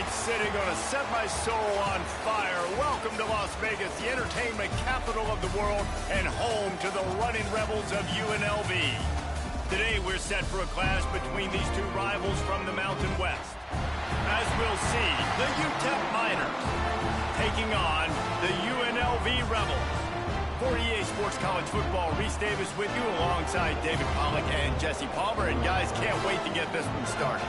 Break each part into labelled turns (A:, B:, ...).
A: right, sitting gonna set my soul on fire. Welcome to Las Vegas, the entertainment capital of the world and home to the running rebels of UNLV. Today we're set for a clash between these two rivals from the Mountain West. As we'll see, the UTEP Miners taking on the UNLV Rebels. For EA Sports College Football, Reese Davis with you alongside David Pollack and Jesse Palmer. And guys, can't wait to get this one started.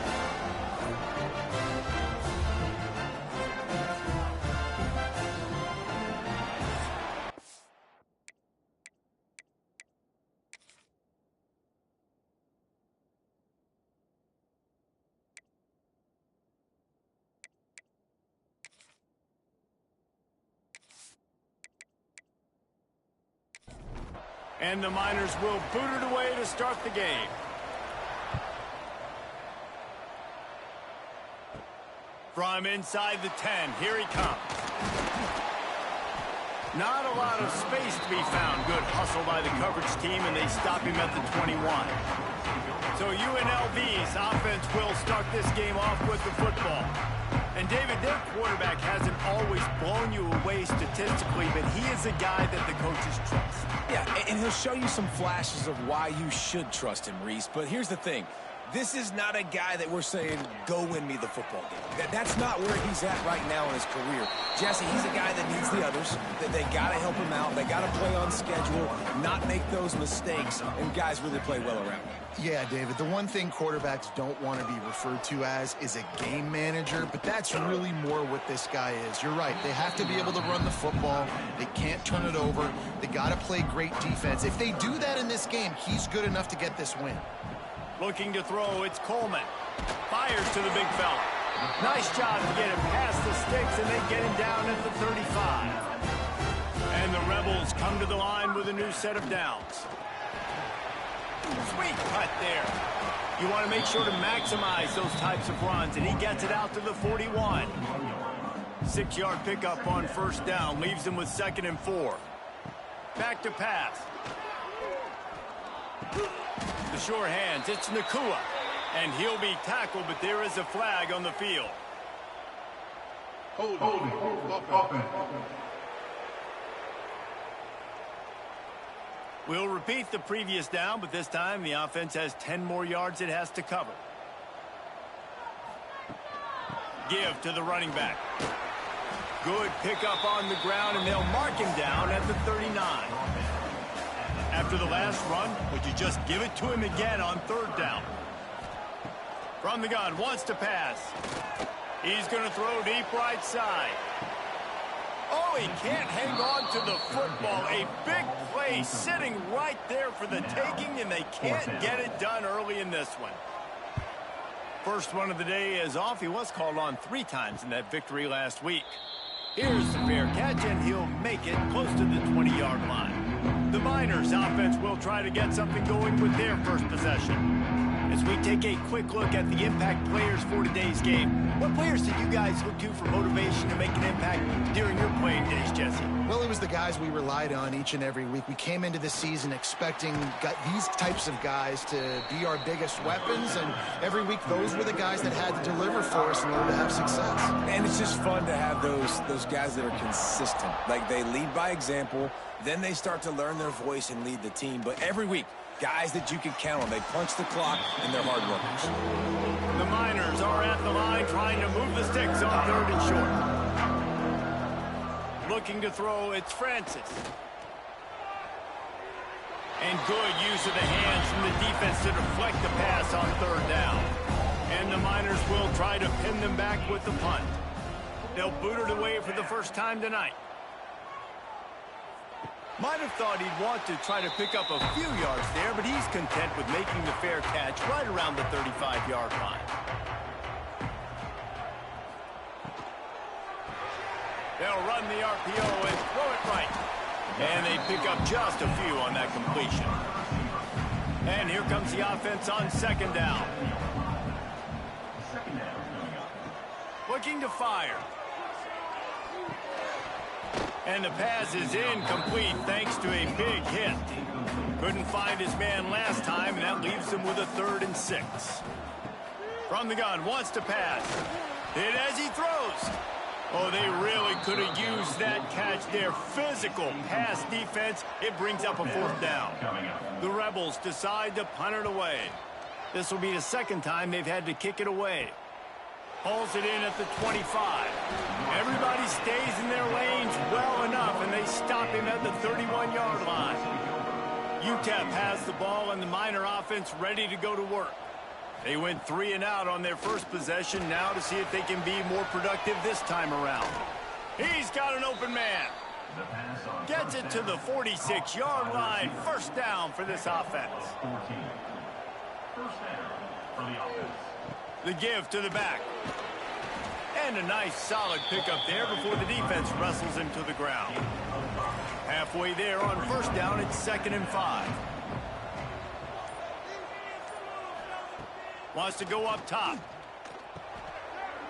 A: And the Miners will boot it away to start the game. From inside the 10, here he comes. Not a lot of space to be found. Good hustle by the coverage team, and they stop him at the 21. So UNLV's offense will start this game off with the football. And David, their quarterback hasn't always blown you away statistically, but he is a guy that the coaches trust.
B: Yeah, and he'll show you some flashes of why you should trust him, Reese. But here's the thing. This is not a guy that we're saying, go win me the football game. That's not where he's at right now in his career. Jesse, he's a guy that needs the others, that they got to help him out. They got to play on schedule, not make those mistakes, and guys really play well around him.
C: Yeah, David, the one thing quarterbacks don't want to be referred to as is a game manager, but that's really more what this guy is. You're right. They have to be able to run the football. They can't turn it over. They got to play great defense. If they do that in this game, he's good enough to get this win.
A: Looking to throw, it's Coleman. Fires to the big fella. Nice job to get him past the sticks, and they get him down at the 35. And the Rebels come to the line with a new set of downs. Sweet cut there. You want to make sure to maximize those types of runs, and he gets it out to the 41. 6-yard pickup on first down, leaves him with 2nd and 4. Back to pass. The sure hands, it's Nakua, and he'll be tackled, but there is a flag on the field.
D: Holding. Offense.
A: We'll repeat the previous down, but this time the offense has 10 more yards it has to cover. Give to the running back. Good pickup on the ground, and they'll mark him down at the 39. After the last run, would you just give it to him again on 3rd down? From the gun, wants to pass. He's going to throw deep right side. Oh, he can't hang on to the football. A big play sitting right there for the taking, and they can't get it done early in this one. First one of the day is off. He was called on 3 times in that victory last week. Here's the fair catch, and he'll make it close to the 20-yard line. The Miners offense will try to get something going with their first possession. As we take a quick look at the impact players for today's game, what players did you guys look to for motivation to make an impact during your playing days, Jesse?
C: Well, it was the guys we relied on each and every week. We came into the season expecting these types of guys to be our biggest weapons, and every week those were the guys that had to deliver for us in order to have success.
B: And it's just fun to have those guys that are consistent. Like, they lead by example, then they start to learn their voice and lead the team. But every week, guys that you can count on. They punch the clock, and they're hard workers.
A: The Miners are at the line trying to move the sticks on 3rd and short. Looking to throw, it's Francis. And good use of the hands from the defense to deflect the pass on 3rd down. And the Miners will try to pin them back with the punt. They'll boot it away for the first time tonight. Might have thought he'd want to try to pick up a few yards there, but he's content with making the fair catch right around the 35-yard line. They'll run the RPO and throw it right. And they pick up just a few on that completion. And here comes the offense on 2nd down. Looking to fire. And the pass is incomplete thanks to a big hit. Couldn't find his man last time, and that leaves him with a 3rd and 6. From the gun, wants to pass. Hit as he throws. Oh, they really could have used that catch there. Physical pass defense. It brings up a 4th down. The Rebels decide to punt it away. This will be the 2nd time they've had to kick it away. Hauls it in at the 25. Everybody stays in their lanes well enough, and they stop him at the 31-yard line. UTEP has the ball, and the Miner offense ready to go to work. They went 3 and out on their first possession, now to see if they can be more productive this time around. He's got an open man. Gets it to the 46-yard line. 1st down for this offense. The give to the back. And a nice solid pickup there before the defense wrestles him to the ground. Halfway there on 1st down, it's 2nd and 5. Wants to go up top.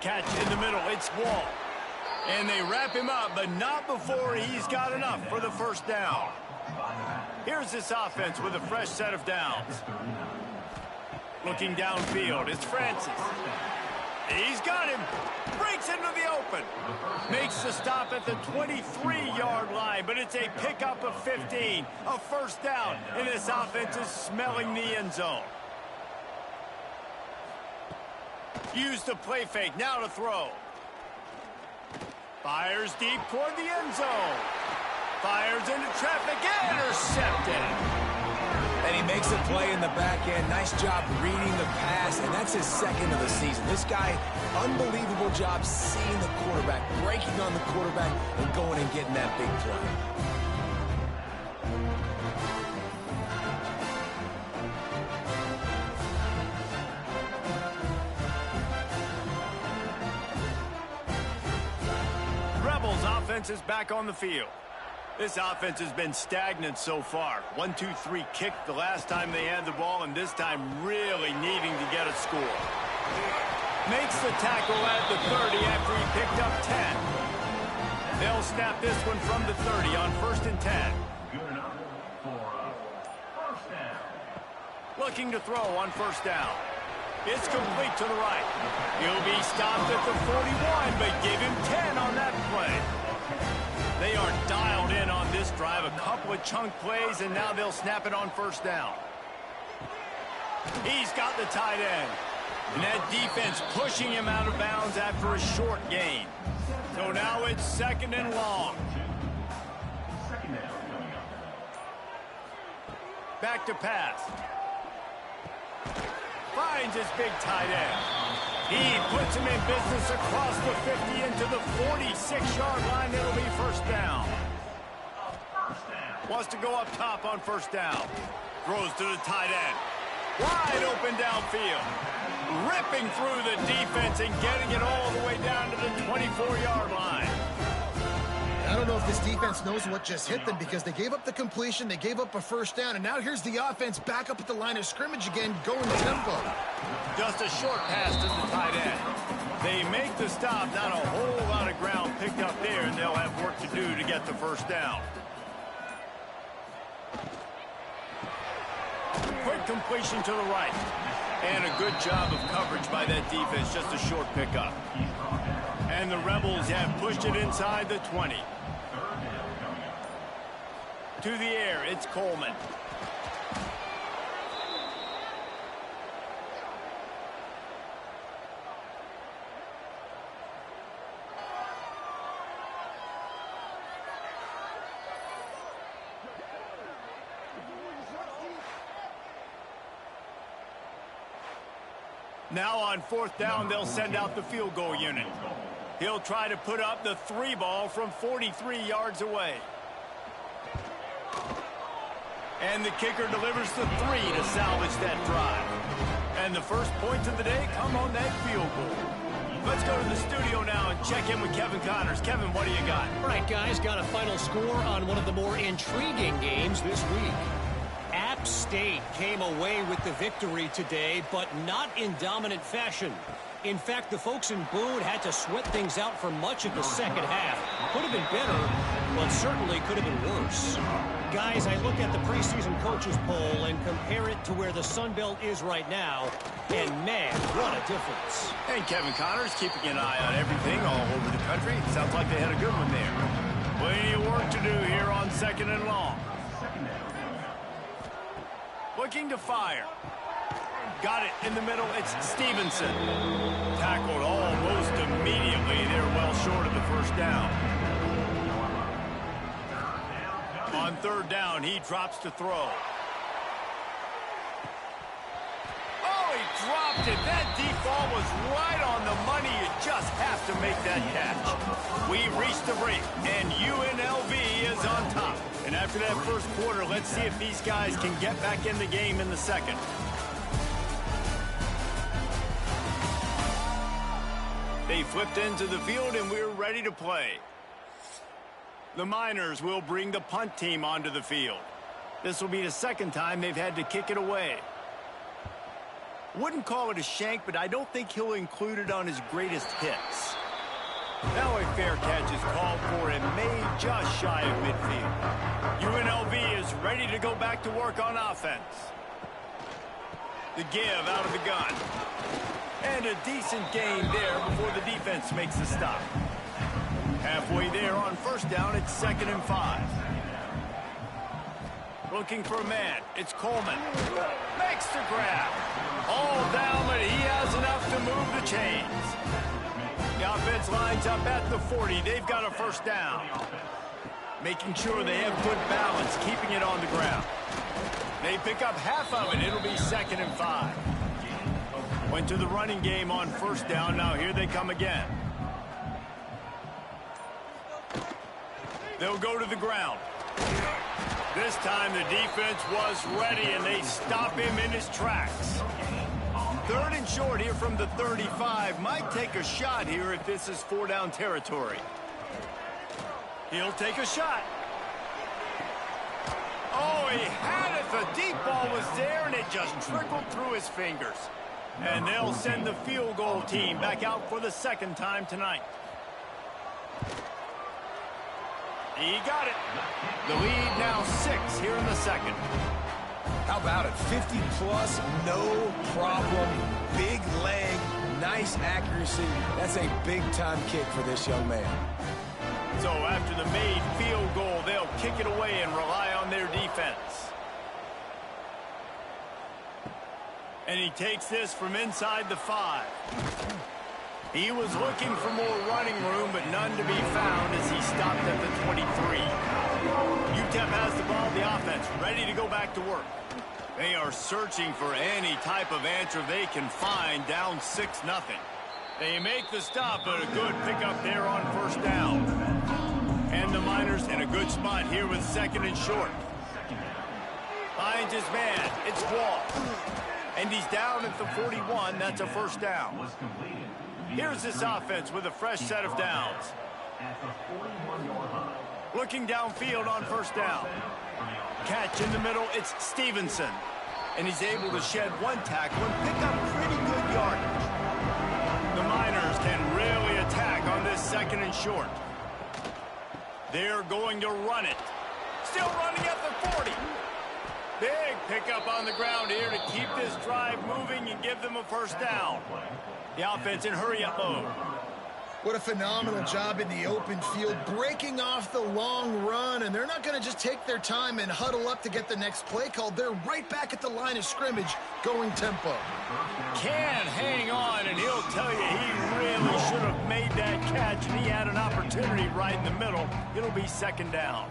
A: Catch in the middle. It's Wall. And they wrap him up, but not before he's got enough for the 1st down. Here's this offense with a fresh set of downs. Looking downfield, it's Francis. He's got him. Breaks into the open. Makes the stop at the 23-yard line, but it's a pickup of 15. A 1st down, and this offense is smelling the end zone. Used the play fake, now to throw. Fires deep toward the end zone. Fires into traffic, intercepted.
B: And he makes a play in the back end. Nice job reading the pass, and that's his 2nd of the season. This guy, unbelievable job seeing the quarterback, breaking on the quarterback, and going and getting that big play.
A: Offense is back on the field. This offense has been stagnant so far. 1-2-3 kick the last time they had the ball, and this time really needing to get a score. Makes the tackle at the 30 after he picked up 10. They'll snap this one from the 30 on 1st and 10.
D: Good enough for a 1st down.
A: Looking to throw on 1st down. It's complete to the right. He'll be stopped at the 41, but give him 10 on that play. They are dialed in on this drive. A couple of chunk plays, and now they'll snap it on 1st down. He's got the tight end. And that defense pushing him out of bounds after a short gain. So now it's 2nd and long. Back to pass. Finds his big tight end. He puts him in business across the 50 into the 46-yard line. It'll be 1st down. Wants to go up top on 1st down. Throws to the tight end. Wide open downfield. Ripping through the defense and getting it all the way down to the 24-yard line.
C: I don't know if this defense knows what just hit them because they gave up the completion, they gave up a 1st down, and now here's the offense back up at the line of scrimmage again, going tempo.
A: Just a short pass to the tight end. They make the stop, not a whole lot of ground picked up there, and they'll have work to do to get the 1st down. Quick completion to the right. And a good job of coverage by that defense, just a short pickup. And the Rebels have pushed it inside the 20. To the air, it's Coleman. Now on 4th down, they'll send out the field goal unit. He'll try to put up the 3 ball from 43 yards away. And the kicker delivers the 3 to salvage that drive. And the first points of the day come on that field goal. Let's go to the studio now and check in with Kevin Connors. Kevin, what do you got?
E: All right, guys, got a final score on one of the more intriguing games this week. App State came away with the victory today, but not in dominant fashion. In fact, the folks in Boone had to sweat things out for much of the second half. Could have been better, but certainly could have been worse. Guys, I look at the preseason coaches poll and compare it to where the Sun Belt is right now, and man, what a difference.
A: And Kevin Connors keeping an eye on everything all over the country. Sounds like they had a good one there. Plenty of work to do here on 2nd and long. Looking to fire. Got it in the middle. It's Stevenson. Tackled almost immediately. They're well short of the first down. On 3rd down, he drops to throw. Oh, he dropped it. That deep ball was right on the money. You just have to make that catch. We reached the break, and UNLV is on top. And after that first quarter, let's see if these guys can get back in the game in the second. They flipped into the field, and we're ready to play. The Miners will bring the punt team onto the field. This will be the second time they've had to kick it away. Wouldn't call it a shank, but I don't think he'll include it on his greatest hits. Now a fair catch is called for and made just shy of midfield. UNLV is ready to go back to work on offense. The give out of the gun. And a decent gain there before the defense makes the stop. Halfway there on 1st down, it's 2nd and 5. Looking for a man. It's Coleman. Makes the grab. All down, but he has enough to move the chains. The offense lines up at the 40. They've got a 1st down. Making sure they have good balance, keeping it on the ground. They pick up half of it. It'll be 2nd and 5. Went to the running game on 1st down. Now here they come again. They'll go to the ground. This time the defense was ready, and they stop him in his tracks. 3rd and short here from the 35. Might take a shot here if this is 4-down territory. He'll take a shot. Oh, he had it. The deep ball was there, and it just trickled through his fingers. And they'll send the field goal team back out for the 2nd time tonight. He got it. The lead now 6 here in the 2nd.
B: How about it? 50-plus, no problem. Big leg, nice accuracy. That's a big-time kick for this young man.
A: So after the made field goal, they'll kick it away and rely on their defense. And he takes this from inside the 5. He was looking for more running room, but none to be found as he stopped at the 23. UTEP has the ball, the offense, ready to go back to work. They are searching for any type of answer they can find, down 6-0. They make the stop, but a good pickup there on 1st down. And the Miners in a good spot here with 2nd and short. Finds his man. It's Wall. And he's down at the 41. That's a 1st down. Here's this offense with a fresh set of downs. Looking downfield on 1st down. Catch in the middle. It's Stevenson. And he's able to shed 1 tackle and pick up pretty good yardage. The Miners can really attack on this 2nd and short. They're going to run it. Still running at the 40. Big pickup on the ground here to keep this drive moving and give them a 1st down. The offense in hurry-up mode.
C: What a phenomenal job in the open field, breaking off the long run, and they're not going to just take their time and huddle up to get the next play called. They're right back at the line of scrimmage, going tempo.
A: Can hang on, and he'll tell you he really should have made that catch, and he had an opportunity right in the middle. It'll be 2nd down.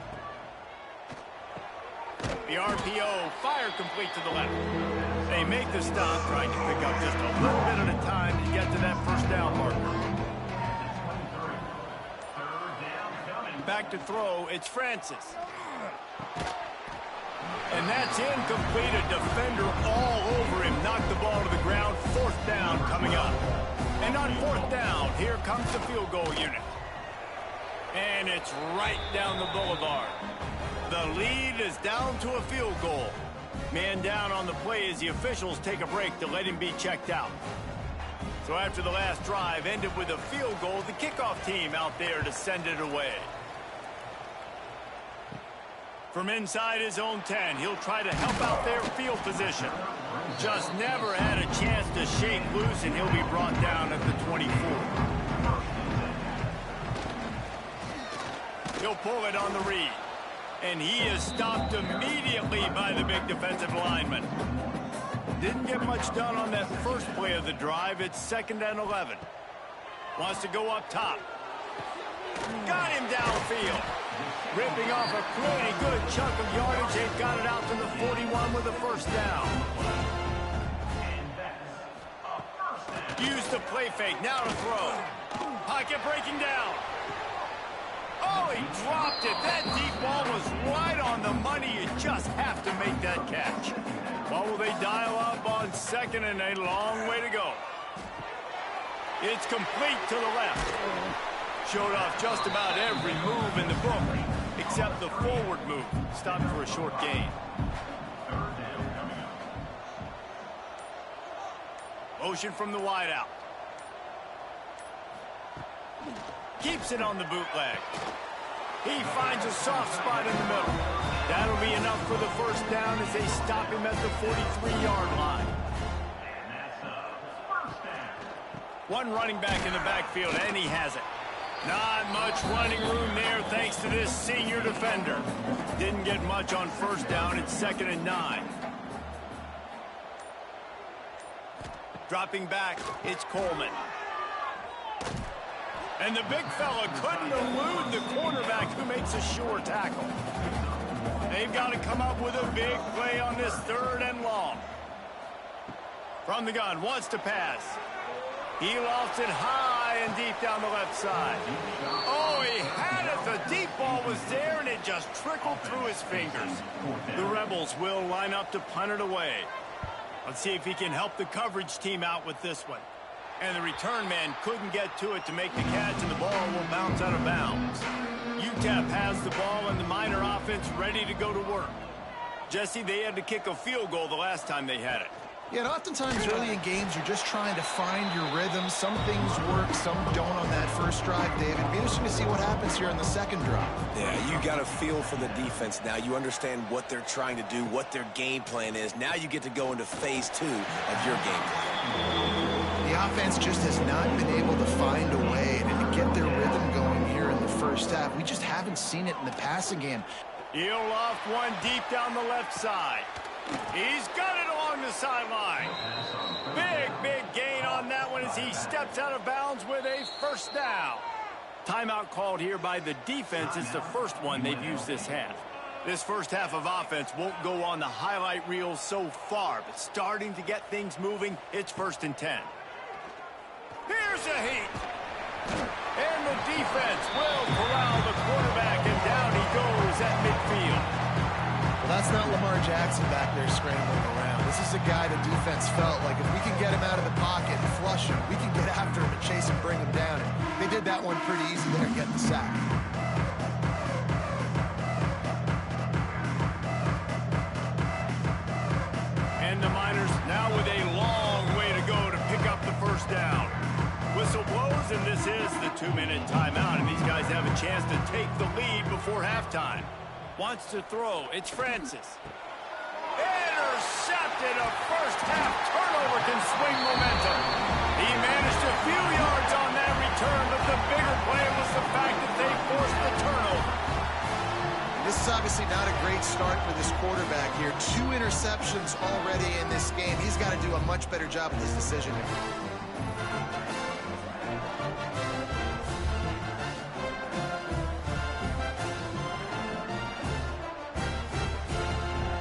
A: The RPO, fire complete to the left. They make the stop, trying to pick up just a little bit at a time to get to that 1st down marker. Back to throw, it's Francis. And that's incomplete. A defender all over him. Knocked the ball to the ground. 4th down coming up. And on 4th down, here comes the field goal unit. And it's right down the boulevard. The lead is down to a field goal. Man down on the play as the officials take a break to let him be checked out. So after the last drive ended with a field goal, the kickoff team out there to send it away. From inside his own 10, he'll try to help out their field position. Just never had a chance to shake loose, and he'll be brought down at the 24. He'll pull it on the read. And he is stopped immediately by the big defensive lineman. Didn't get much done on that first play of the drive. It's 2nd and 11. Wants to go up top. Got him downfield. Ripping off a pretty good chunk of yardage. They've got it out to the 41 with a first down. Use the play fake. Now to throw. Pocket breaking down. Oh, he dropped it. That deep ball was right on the money. You just have to make that catch. What will they dial up on 2nd and a long way to go? It's complete to the left. Showed off just about every move in the book, except the forward move. Stopped for a short gain. Motion from the wideout. Keeps it on the bootleg. He finds a soft spot in the middle. That'll be enough for the first down as they stop him at the 43-yard line. One running back in the backfield, and he has it. Not much running room there thanks to this senior defender. Didn't get much on first down. It's 2nd and 9. Dropping back, it's Coleman. And the big fella couldn't elude the cornerback who makes a sure tackle. They've got to come up with a big play on this 3rd and long. From the gun, wants to pass. He lofts it high and deep down the left side. Oh, he had it. The deep ball was there, and it just trickled through his fingers. The Rebels will line up to punt it away. Let's see if he can help the coverage team out with this one. And the return man couldn't get to it to make the catch, and the ball will bounce out of bounds. UTEP has the ball, and the Miner offense ready to go to work. Jesse, they had to kick a field goal the last time they had it.
C: Yeah, and oftentimes early in games, you're just trying to find your rhythm. Some things work, some don't on that first drive, David. It'll be interesting to see what happens here in the second drive. Yeah, you got a feel for the defense now. You understand what they're trying to do, what their game plan is. Now you get to go into phase 2 of your game plan. The offense just has not been able to find a way to get their rhythm going here in the first half. We just haven't seen it in the passing game.
A: He'll loft one deep down the left side. He's got it along the sideline. Big gain on that one as he steps out of bounds with a first down. Timeout called here by the defense. It's the first one they've used this half. This first half of offense won't go on the highlight reel so far, but starting to get things moving, it's 1st and 10. Here's a heat. And the defense will corral the quarterback, and down he goes at midfield.
C: Well, that's not Lamar Jackson back there scrambling around. This is a guy the defense felt like if we can get him out of the pocket and flush him, we can get after him and chase him, bring him down. And they did that one pretty easy there, getting the sack.
A: And the Miners now with a long way to go to pick up the first down. Whistle blows, and this is the 2-minute timeout, and these guys have a chance to take the lead before halftime. Wants to throw. It's Francis. Intercepted. A first-half turnover can swing momentum. He managed a few yards on that return, but the bigger play was the fact that they forced the turnover.
C: This is obviously not a great start for this quarterback here. 2 interceptions already in this game. He's got to do a much better job of this decision.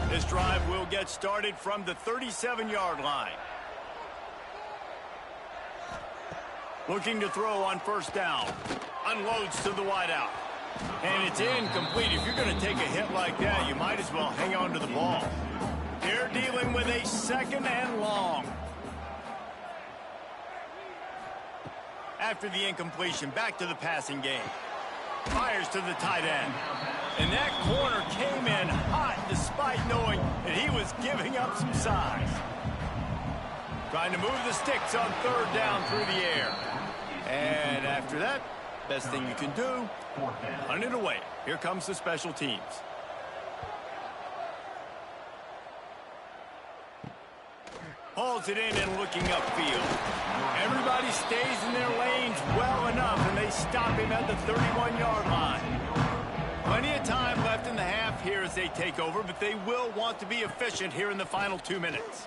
A: This drive will get started from the 37-yard line. Looking to throw on first down. Unloads to the wideout. And it's incomplete. If you're going to take a hit like that, you might as well hang on to the ball. They're dealing with a 2nd and long. After the incompletion, back to the passing game. Fires to the tight end. And that corner came in hot despite knowing that he was giving up some size. Trying to move the sticks on third down through the air. And after that, best thing you can do, hunt it away. Here comes the special teams. Hauls it in and looking upfield. Everybody stays in their lanes well enough, and they stop him at the 31-yard line. Plenty of time left in the half here as they take over, but they will want to be efficient here in the final 2 minutes.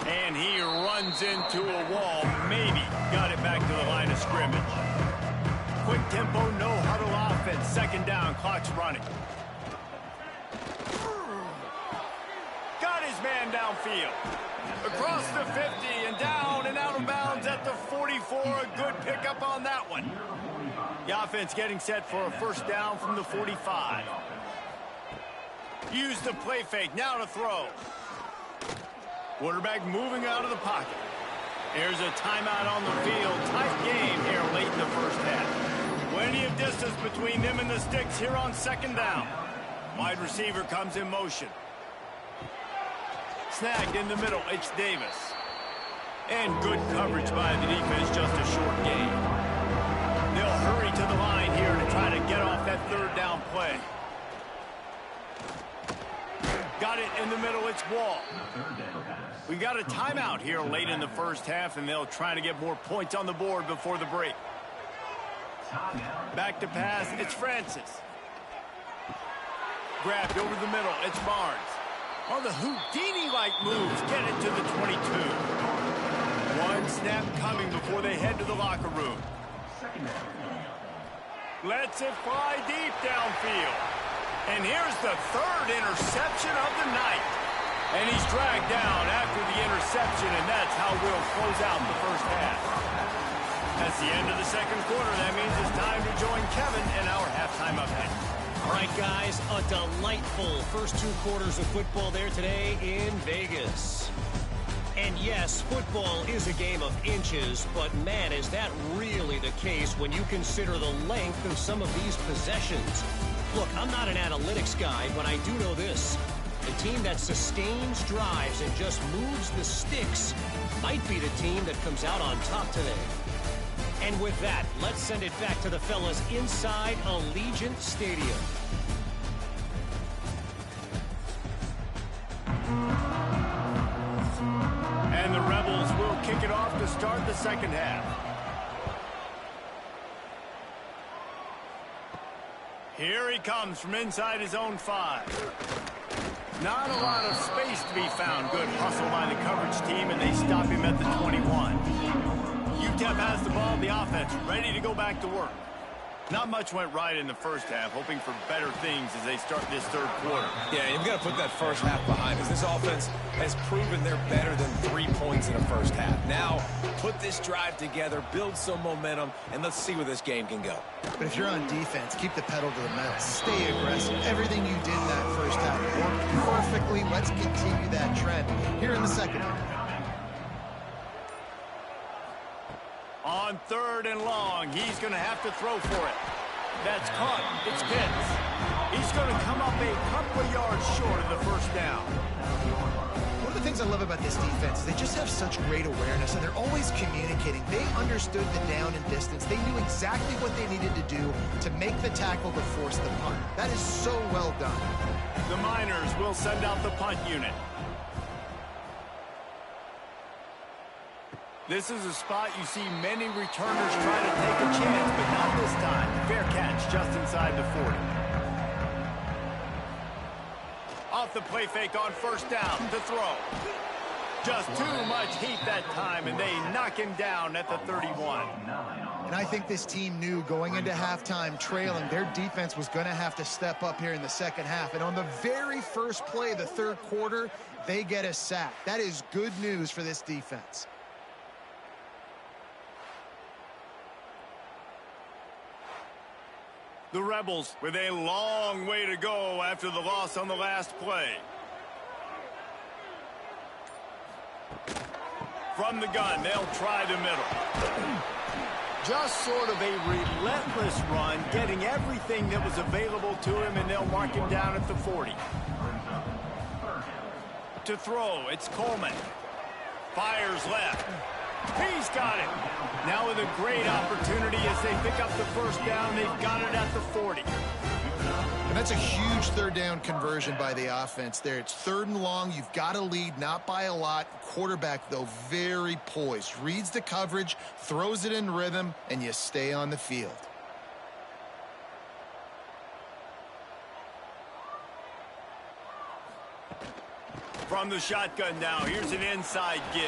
A: And he runs into a wall. Maybe got it back to the line of scrimmage. Quick tempo, no huddle offense. Second down, clock's running. Got his man downfield. Across the 50 and down and out of bounds at the 44. A good pickup on that one. The offense getting set for a first down from the 45. Use the play fake. Now to throw. Quarterback moving out of the pocket. There's a timeout on the field. Tight game here late in the first half. Plenty of distance between them and the sticks here on second down. Wide receiver comes in motion. Snagged in the middle. It's Davis. And good coverage by the defense. Just a short gain. They'll hurry to the line here to try to get off that third down play. Got it in the middle. It's Wall. We got a timeout here late in the first half, and they'll try to get more points on the board before the break. Back to pass. It's Francis. Grabbed over the middle. It's Barnes. On the Houdini-like moves, get it to the 22. One snap coming before they head to the locker room. Lets it fly deep downfield. And here's the third interception of the night. And he's dragged down after the interception, and that's how we'll close out the first half. That's the end of the second quarter. That means it's time to join Kevin in our halftime update.
E: All right, guys, a delightful first 2 quarters of football there today in Vegas. And yes, football is a game of inches, but man, is that really the case when you consider the length of some of these possessions. Look, I'm not an analytics guy, but I do know this. The team that sustains drives and just moves the sticks might be the team that comes out on top today. And with that, let's send it back to the fellas inside Allegiant Stadium.
A: And the Rebels will kick it off to start the second half. Here he comes from inside his own 5. Not a lot of space to be found. Good hustle by the coverage team, and they stop him at the 21. UTEP has the ball, the offense ready to go back to work. Not much went right in the first half, hoping for better things as they start this third quarter.
B: Yeah, you've got to put that first half behind us. This offense has proven they're better than 3 points in the first half. Now, put this drive together, build some momentum, and let's see where this game can go.
C: But if you're on defense, keep the pedal to the metal. Stay aggressive. Everything you did in that first half worked perfectly. Let's continue that trend here in the second half.
A: On third and long, he's going to have to throw for it. That's caught. It's Pitts. He's going to come up a couple of yards short of the first down.
C: One of the things I love about this defense is they just have such great awareness, and they're always communicating. They understood the down and distance. They knew exactly what they needed to do to make the tackle to force the punt. That is so well done.
A: The Miners will send out the punt unit. This is a spot you see many returners try to take a chance, but not this time. Fair catch just inside the 40. Off the play fake on first down to throw. Just too much heat that time, and they knock him down at the 31.
C: And I think this team knew going into halftime trailing, their defense was going to have to step up here in the second half. And on the very first play of the third quarter, they get a sack. That is good news for this defense.
A: The Rebels with a long way to go after the loss on the last play. From the gun, they'll try the middle. Just sort of a relentless run, getting everything that was available to him, and they'll mark him down at the 40. to throw. It's Coleman. Fires left. He's got it. Now with a great opportunity as they pick up the first down. They've got it at the 40.
C: And that's a huge third down conversion by the offense there. It's 3rd and long. You've got to lead, not by a lot. Quarterback, though, very poised. Reads the coverage, throws it in rhythm, and you stay on the field.
A: From the shotgun now, here's an inside give.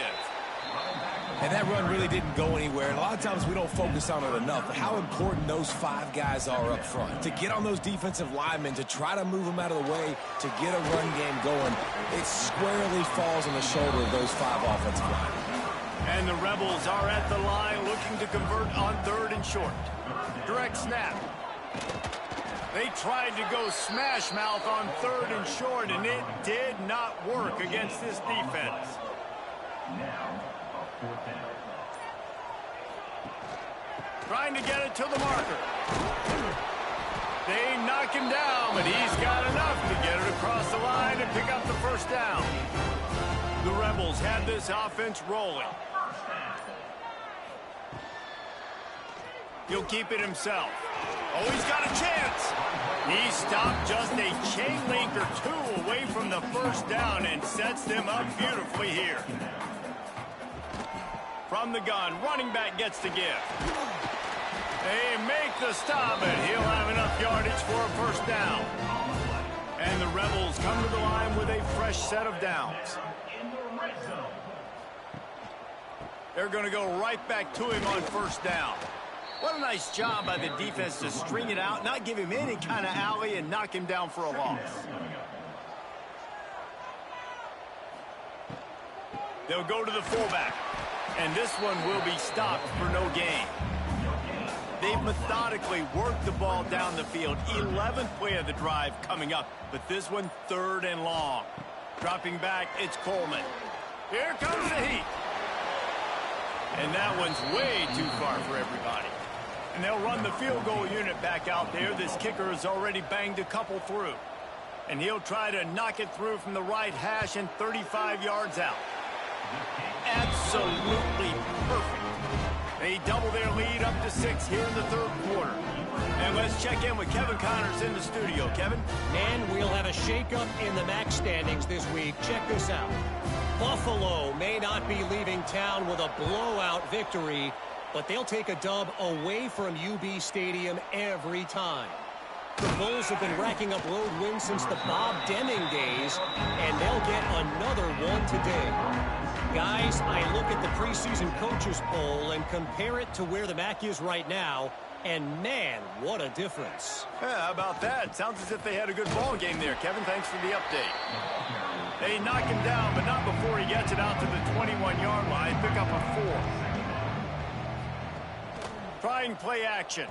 B: And that run really didn't go anywhere. And a lot of times we don't focus on it enough. But how important those 5 guys are up front. To get on those defensive linemen, to try to move them out of the way, to get a run game going, it squarely falls on the shoulder of those 5 offensive linemen.
A: And the Rebels are at the line looking to convert on 3rd and short. Direct snap. They tried to go smash mouth on 3rd and short, and it did not work against this defense. Trying to get it to the marker. They knock him down, but he's got enough to get it across the line and pick up the first down. The Rebels have this offense rolling. He'll keep it himself. Oh, he's got a chance. He stopped just a chain link or 2 away from the first down and sets them up beautifully here. From the gun, running back gets the give. They make the stop, and he'll have enough yardage for a first down. And the Rebels come to the line with a fresh set of downs. They're going to go right back to him on first down. What a nice job by the defense to string it out, not give him any kind of alley, and knock him down for a loss. They'll go to the fullback, and this one will be stopped for no gain. They've methodically worked the ball down the field. 11th play of the drive coming up, but this one 3rd and long. Dropping back, it's Coleman. Here comes the heat. And that one's way too far for everybody. And they'll run the field goal unit back out there. This kicker has already banged a couple through. And he'll try to knock it through from the right hash and 35 yards out. Absolutely perfect. They double their lead up to 6 here in the 3rd quarter. And let's check in with Kevin Connors in the studio. Kevin?
E: And we'll have a shakeup in the MAC standings this week. Check this out. Buffalo may not be leaving town with a blowout victory, but they'll take a dub away from UB Stadium every time. The Bulls have been racking up road wins since the Bob Deming days, and they'll get another one today. Guys, I look at the preseason coaches poll and compare it to where the MAC is right now, and man, what a difference.
A: Yeah, how about that? Sounds as if they had a good ball game there. Kevin, thanks for the update. They knock him down, but not before he gets it out to the 21-yard line. Pick up a 4. Trying play action.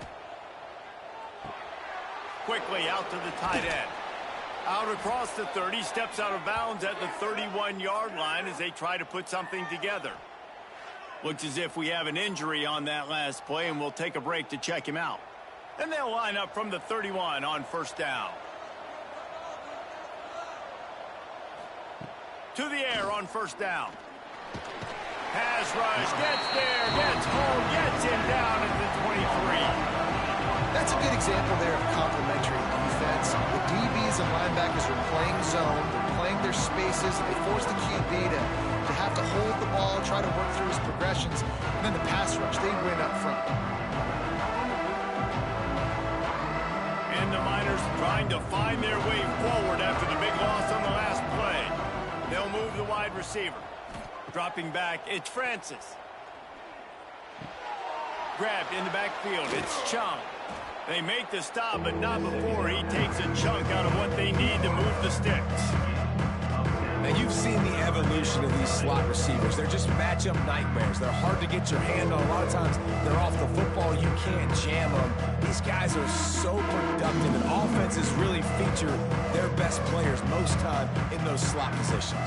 A: Quickly out to the tight end. Out across the 30, steps out of bounds at the 31-yard line as they try to put something together. Looks as if we have an injury on that last play, and we'll take a break to check him out. And they'll line up from the 31 on first down. To the air on first down. Pass rush, gets there, gets home, gets him down at the 23.
C: That's a good example there of complementary defense. The DBs and linebackers are playing zone, they're playing their spaces, and they force the QB to have to hold the ball, try to work through his progressions, and then the pass rush, they win up front.
A: And the Miners trying to find their way forward after the big loss on the last play. They'll move the wide receiver. Dropping back, it's Francis. Grabbed in the backfield, it's Chung. They make the stop, but not before he takes a chunk out of what they need to move the sticks.
B: Now, you've seen the evolution of these slot receivers. They're just matchup nightmares. They're hard to get your hand on. A lot of times, they're off the football. You can't jam them. These guys are so productive, and offenses really feature their best players most time in those slot positions.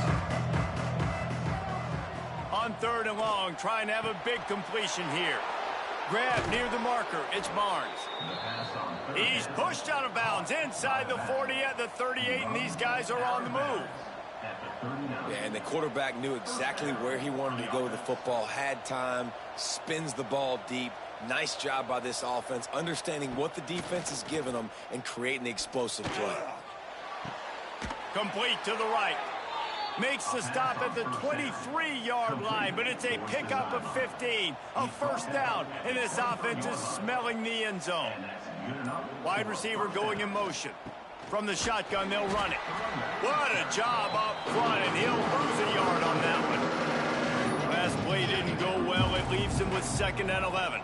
A: On 3rd and long, trying to have a big completion here. Grab near the marker. It's Barnes. He's pushed out of bounds inside the 40 at the 38, and these guys are on the move.
D: at the 39.
B: Yeah, and the quarterback knew exactly where he wanted to go with the football, had time, spins the ball deep. Nice job by this offense, understanding what the defense is giving them and creating the explosive play.
A: Complete to the right. Makes the stop at the 23-yard line, but it's a pickup of 15. A first down, and this offense is smelling the end zone. Wide receiver going in motion. From the shotgun, they'll run it. What a job up front, and he'll lose a yard on that one. Last play didn't go well. It leaves him with 2nd and 11.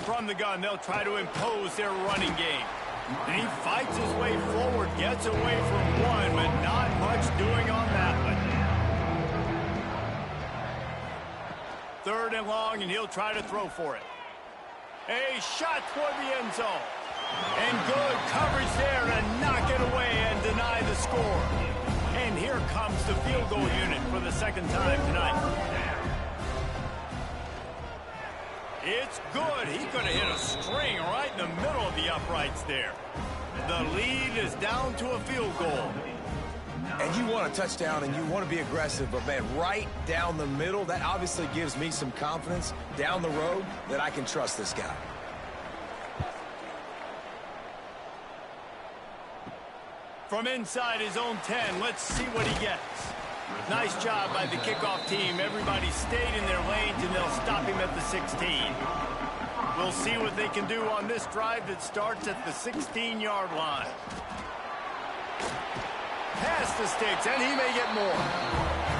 A: From the gun, they'll try to impose their running game. And he fights his way forward, gets away from one, but not much doing on that one. 3rd and long, and he'll try to throw for it. A shot toward the end zone. And good coverage there to knock it away and deny the score. And here comes the field goal unit for the 2nd time tonight. It's good. He could have hit a string right in the middle of the uprights there. The lead is down to a field goal.
B: And you want a touchdown and you want to be aggressive, but, man, right down the middle, that obviously gives me some confidence down the road that I can trust this guy.
A: From inside his own 10, let's see what he gets. Nice job by the kickoff team. Everybody stayed in their lanes, and they'll stop him at the 16. We'll see what they can do on this drive that starts at the 16-yard line. Pass the sticks, and he may get more.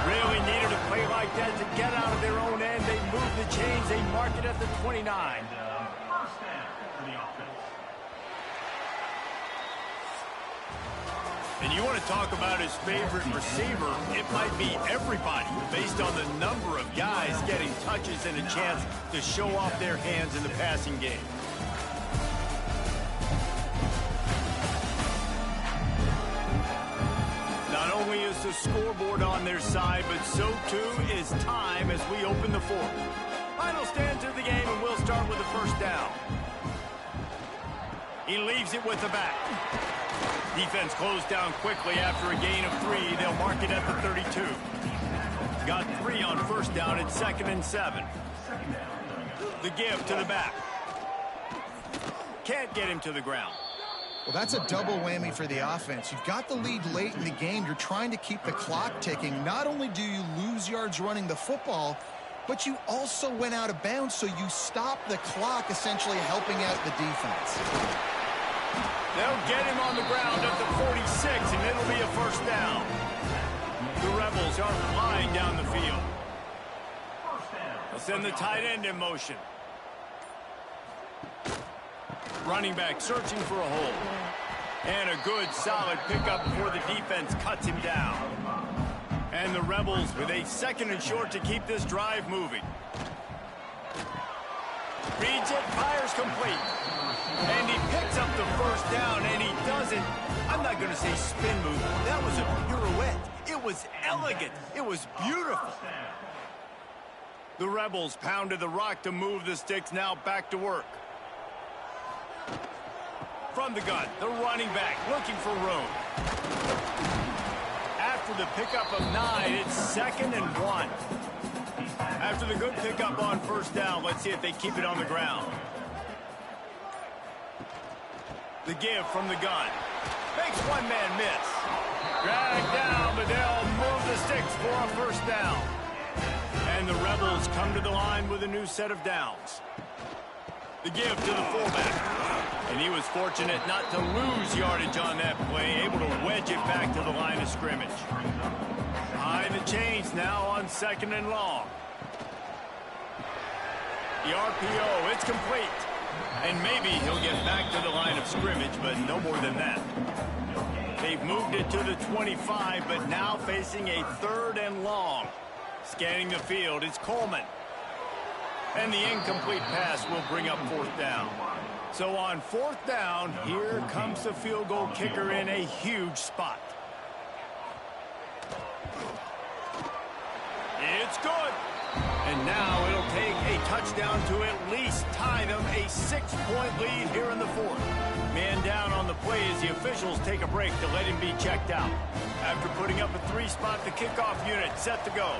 A: Really needed a play like that to get out of their own end. They move the chains. They mark it at the 29.
D: First down for the offense.
A: And you want to talk about his favorite receiver, it might be everybody based on the number of guys getting touches and a chance to show off their hands in the passing game. Not only is the scoreboard on their side, but so too is time as we open the 4th. Final stands of the game, and we'll start with the first down. He leaves it with the back. Defense closed down quickly after a gain of 3. They'll mark it at the 32. Got 3 on first down. It's 2nd and 7. The give to the back. Can't get him to the ground.
C: Well, that's a double whammy for the offense. You've got the lead late in the game. You're trying to keep the clock ticking. Not only do you lose yards running the football, but you also went out of bounds, so you stop the clock, essentially helping out the defense.
A: They'll get him on the ground at the 46, and it'll be a first down. The Rebels are flying down the field. They'll send the tight end in motion. Running back searching for a hole. And a good, solid pickup before the defense cuts him down. And the Rebels with a 2nd and short to keep this drive moving. Reads it, fires complete. And he picks up the first down, and he doesn't, I'm not going to say spin move. That was a pirouette. It was elegant. It was beautiful. The Rebels pounded the rock to move the sticks, now back to work. From the gun, the running back looking for room. After the pickup of 9, it's 2nd and 1. After the good pickup on first down, let's see if they keep it on the ground. The give from the gun. Makes one man miss. Dragged down, but they'll move the sticks for a first down. And the Rebels come to the line with a new set of downs. The give to the fullback. And he was fortunate not to lose yardage on that play, able to wedge it back to the line of scrimmage. Behind the chains now on 2nd and long. The RPO, it's complete. And maybe he'll get back to the line of scrimmage, but no more than that. They've moved it to the 25, but now facing a 3rd and long. Scanning the field, it's Coleman. And the incomplete pass will bring up 4th down. So on 4th down, here comes the field goal kicker in a huge spot. It's good. And now it'll take a touchdown to at least tie them a 6-point lead here in the 4th. Man down on the play away as the officials take a break to let him be checked out. After putting up a 3-spot, the kickoff unit set to go.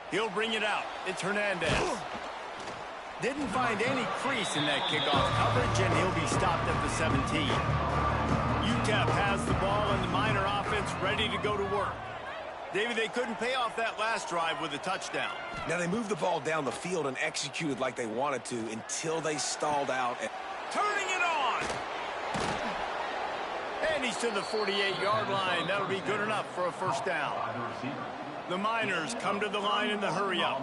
A: He'll bring it out. It's Hernandez. Didn't find any crease in that kickoff coverage, and he'll be stopped at the 17. UTEP has the ball and the Miner offense ready to go to work. David, they couldn't pay off that last drive with a touchdown.
B: Now, they moved the ball down the field and executed like they wanted to until they stalled out.
A: Turning it on! And he's to the 48-yard line. That'll be good enough for a first down. The Miners come to the line in the hurry-up.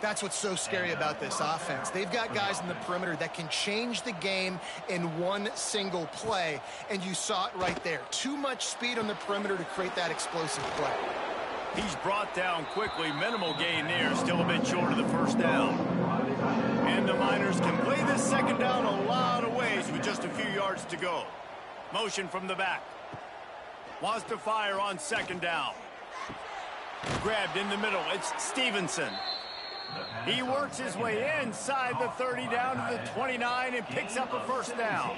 C: That's what's so scary about this offense. They've got guys in the perimeter that can change the game in one single play, and you saw it right there. Too much speed on the perimeter to create that explosive play.
A: He's brought down quickly. Minimal gain there, still a bit short of the first down. And the Miners can play this second down a lot of ways with just a few yards to go. Motion from the back. Wants to fire on second down. Grabbed in the middle. It's Stevenson. He works his way inside the 30 down to the 29 and picks up a first down.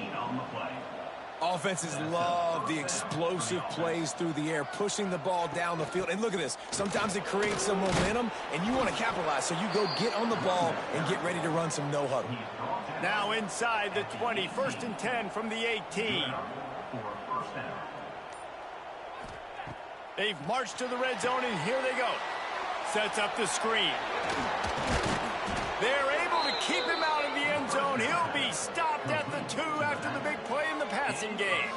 B: Offenses love the explosive plays through the air, pushing the ball down the field. And look at this. Sometimes it creates some momentum, and you want to capitalize. So you go get on the ball and get ready to run some no-huddle.
A: Now inside the 20, 1st and 10 from the 18. They've marched to the red zone, and here they go. Sets up the screen. They're able to keep him out of the end zone. He'll be stopped at the 2 after the big play in the passing game.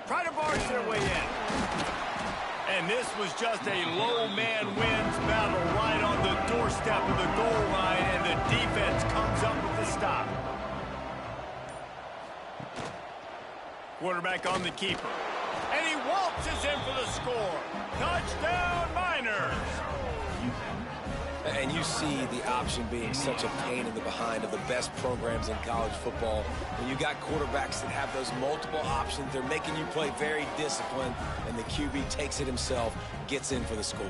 A: Try to barge their way in. And this was just a low man wins battle right on the doorstep of the goal line, and the defense comes up with the stop. Quarterback on the keeper. And he waltzes in for the score. Touchdown, Miners!
B: And you see the option being such a pain in the behind of the best programs in college football. When you got quarterbacks that have those multiple options, they're making you play very disciplined, and the QB takes it himself, gets in for the score.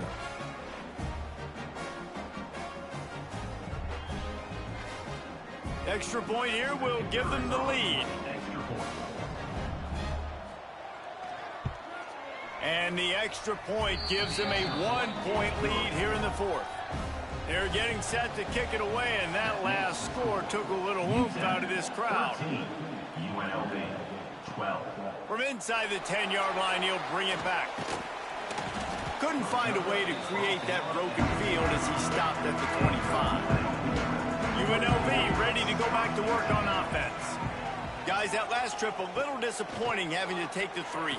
A: Extra point here will give them the lead. And the extra point gives them a 1-point lead here in the 4th. They're getting set to kick it away, and that last score took a little oomph out of this crowd.
D: UNLV 12.
A: From inside the 10-yard line, he'll bring it back. Couldn't find a way to create that broken field as he stopped at the 25. UNLV ready to go back to work on offense. Guys, that last trip a little disappointing having to take the 3.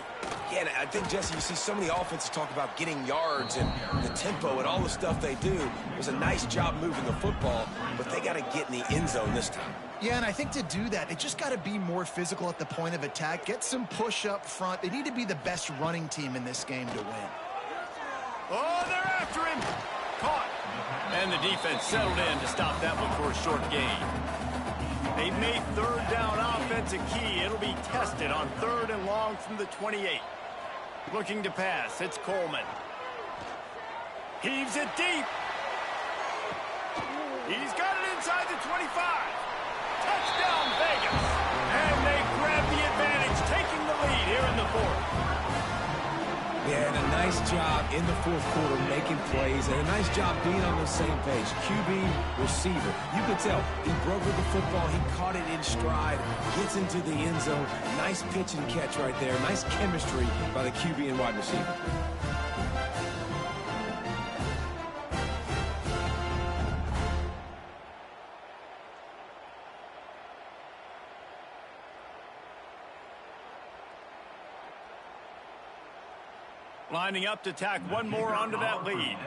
B: Yeah, and I think, Jesse, you see so many offenses talk about getting yards and the tempo and all the stuff they do. It was a nice job moving the football, but they got to get in the end zone this time.
C: Yeah, and I think to do that, they just got to be more physical at the point of attack, get some push up front. They need to be the best running team in this game to win.
A: Oh, they're after him. Caught. And the defense settled in to stop that one for a short gain. They've made 3rd down offense a key. It'll be tested on 3rd and long from the 28. Looking to pass. It's Coleman. Heaves it deep. He's got it inside the 25. Touchdown, Vegas. And they grab the advantage, taking the lead here in the 4th.
B: Yeah, and a nice job in the 4th quarter making plays, and a nice job being on the same page. QB, receiver. You could tell he brokered the football. He caught it in stride, gets into the end zone. Nice pitch and catch right there. Nice chemistry by the QB and wide receiver.
A: Lining up to tack one more onto that lead.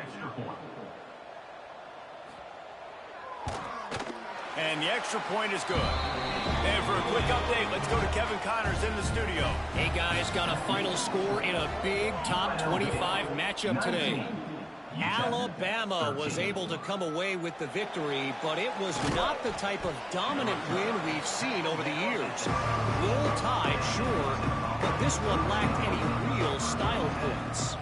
A: And the extra point is good. And for a quick update, let's go to Kevin Connors in the studio.
E: Hey, guys, got a final score in a big top 25 matchup today. Alabama was able to come away with the victory, but it was not the type of dominant win we've seen over the years. Roll Tide, sure, but this one lacked any real style points.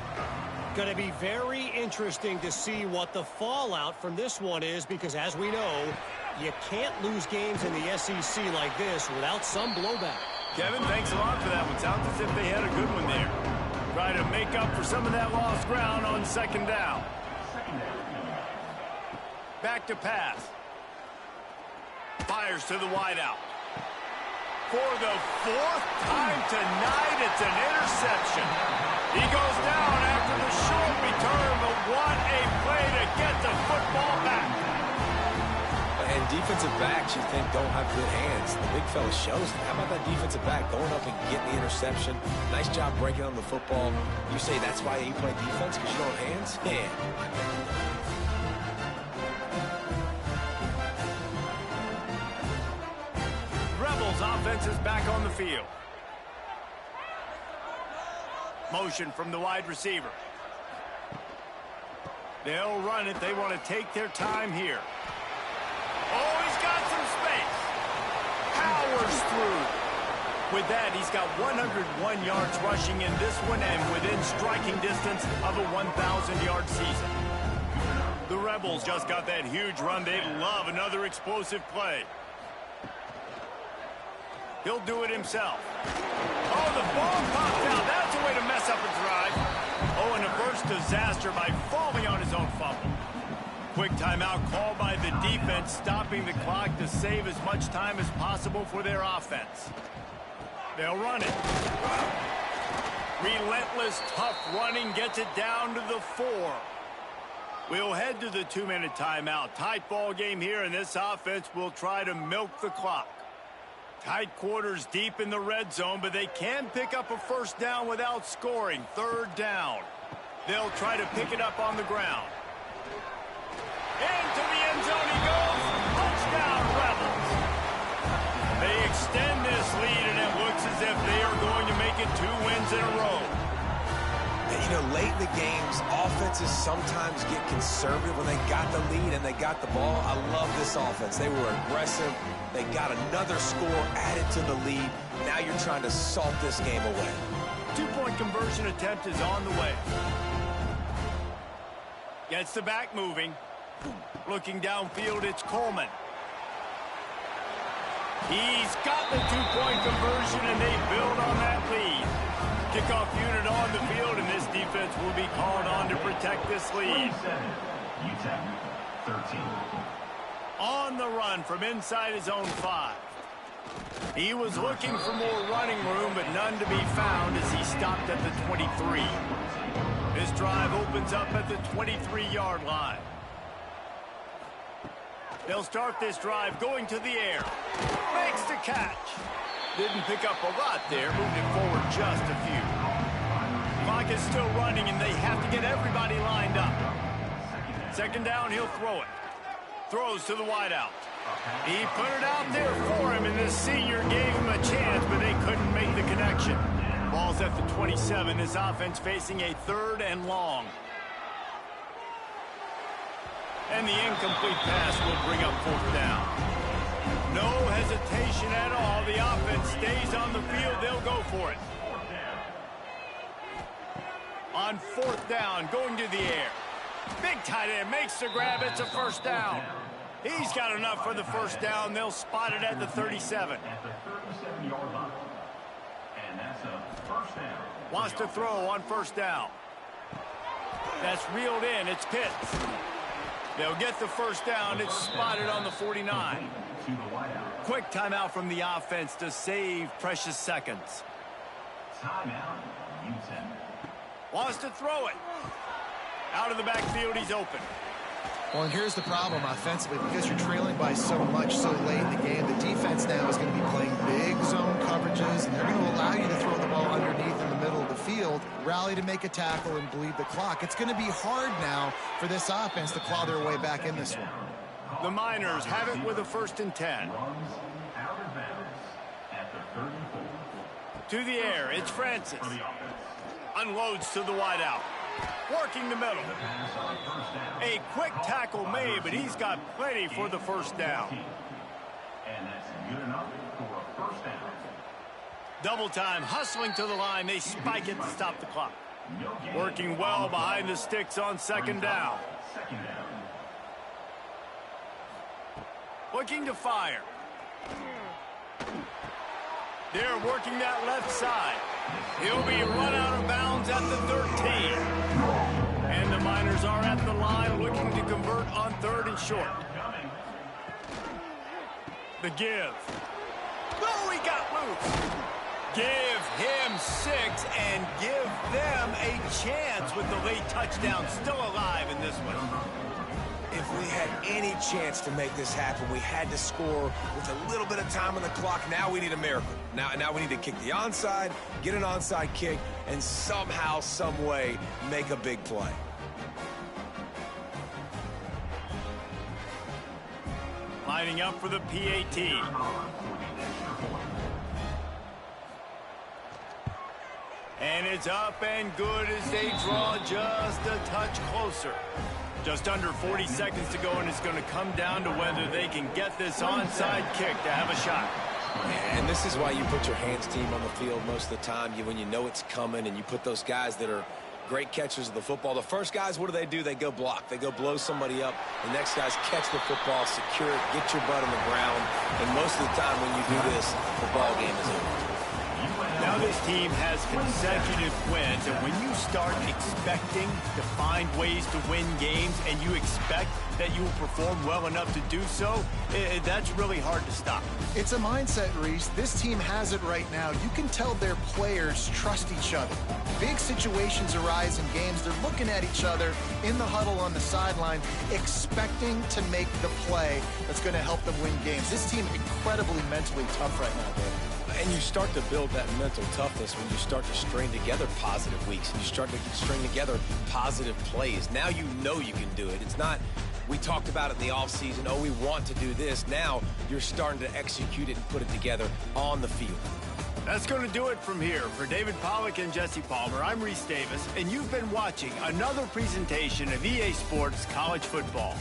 E: Going to be very interesting to see what the fallout from this one is, because as we know, you can't lose games in the SEC like this without some blowback.
A: Kevin, thanks a lot for that one. Sounds as if they had a good one there. Try to make up for some of that lost ground on second down. Back to pass. Fires to the wideout. For the fourth time tonight, it's an interception. He goes down after the short return, but what a play to get the football back.
B: And defensive backs, you think, don't have good hands. The big fella shows it. How about that defensive back going up and getting the interception? Nice job breaking on the football. You say that's why you play defense, because you don't have hands? Yeah.
A: Rebels offense is back on the field. Motion from the wide receiver. They'll run it. They want to take their time here. Oh, he's got some space. Powers through. With that, he's got 101 yards rushing in this one and within striking distance of a 1,000-yard season. The Rebels just got that huge run. They love another explosive play. He'll do it himself. Oh, the ball popped out. That's a way to mess up a drive. Oh, and a first disaster by falling on his own fumble. Quick timeout called by the defense, stopping the clock to save as much time as possible for their offense. They'll run it. Relentless, tough running gets it down to the 4. We'll head to the 2-minute timeout. Tight ball game here, and this offense will try to milk the clock. Tight quarters deep in the red zone, but they can pick up a first down without scoring. Third down. They'll try to pick it up on the ground. Into the end zone he goes. Touchdown, Rebels. They extend this lead, and it looks as if they are going to make it 2 wins in a row.
B: And, you know, late in the games, offenses sometimes get conservative when they got the lead and they got the ball. I love this offense. They were aggressive. They got another score added to the lead. Now you're trying to salt this game away.
A: 2-point conversion attempt is on the way. Gets the back moving. Looking downfield, it's Coleman. He's got the 2-point conversion, and they build on that lead. Kickoff unit on the field, and this defense will be called on to protect this lead.
D: UTEP 13.
A: On the run from inside his own 5. He was looking for more running room, but none to be found as he stopped at the 23. This drive opens up at the 23-yard line. They'll start this drive going to the air. Makes the catch. Didn't pick up a lot there, moved it forward just a few. Clock is still running, and they have to get everybody lined up. Second down, he'll throw it. Throws to the wideout. He put it out there for him, and the senior gave him a chance, but they couldn't make the connection. Ball's at the 27. This offense facing a 3rd and long. And the incomplete pass will bring up 4th down. No hesitation at all. The offense stays on the field. They'll go for it. On 4th down, going to the air. Big tight end makes the grab. It's a first down. He's got enough for the first down. They'll spot it at the 37.
D: At the 37-yard line. And that's a first down.
A: Wants to throw on first down. That's reeled in. It's Pitts. They'll get the first down. It's spotted on the 49. Quick timeout from the offense to save precious seconds.
D: Timeout, UTEP.
A: Wants to throw it. Out of the backfield, he's open.
C: Well, and here's the problem offensively. Because you're trailing by so much so late in the game, the defense now is going to be playing big zone coverages, and they're going to allow you to throw the ball underneath in the middle of the field, rally to make a tackle, and bleed the clock. It's going to be hard now for this offense to claw their way back in this one.
A: The Miners have it with a 1st and 10. To the air, it's Francis. Unloads to the wideout. Working the middle. A quick tackle made, but he's got plenty for the first down.
D: And that's good enough for a first down.
A: Double time, hustling to the line. They spike it to stop the clock. Working well behind the sticks on second down. Looking to fire. They're working that left side. He'll be run out of bounds at the 13. And the Miners are at the line looking to convert on 3rd and short. The give. Oh, he got loose. Give him 6 and give them a chance with the late touchdown still alive in this one.
B: If we had any chance to make this happen, we had to score with a little bit of time on the clock. Now we need a miracle. Now we need to kick the onside, get an onside kick, and somehow, some way, make a big play.
A: Lining up for the PAT. And it's up and good as they draw just a touch closer. Just under 40 seconds to go, and it's going to come down to whether they can get this onside kick to have a shot.
B: And this is why you put your hands team on the field most of the time. When you know it's coming, and you put those guys that are great catchers of the football. The first guys, what do? They go block. They go blow somebody up. The next guys catch the football, secure it, get your butt on the ground. And most of the time when you do this, the ball game is over.
A: Now this team has consecutive wins, and when you start expecting to find ways to win games and you expect that you will perform well enough to do so, that's really hard to stop.
C: It's a mindset, Reese. This team has it right now. You can tell their players trust each other. Big situations arise in games. They're looking at each other in the huddle on the sideline, expecting to make the play that's going to help them win games. This team incredibly mentally tough right now, Dave.
B: And you start to build that mental toughness when you start to string together positive weeks and you start to string together positive plays. Now you know you can do it. It's not, we talked about it in the offseason, oh, we want to do this. Now you're starting to execute it and put it together on the field.
A: That's going to do it from here. For David Pollack and Jesse Palmer, I'm Reese Davis, and you've been watching another presentation of EA Sports College Football.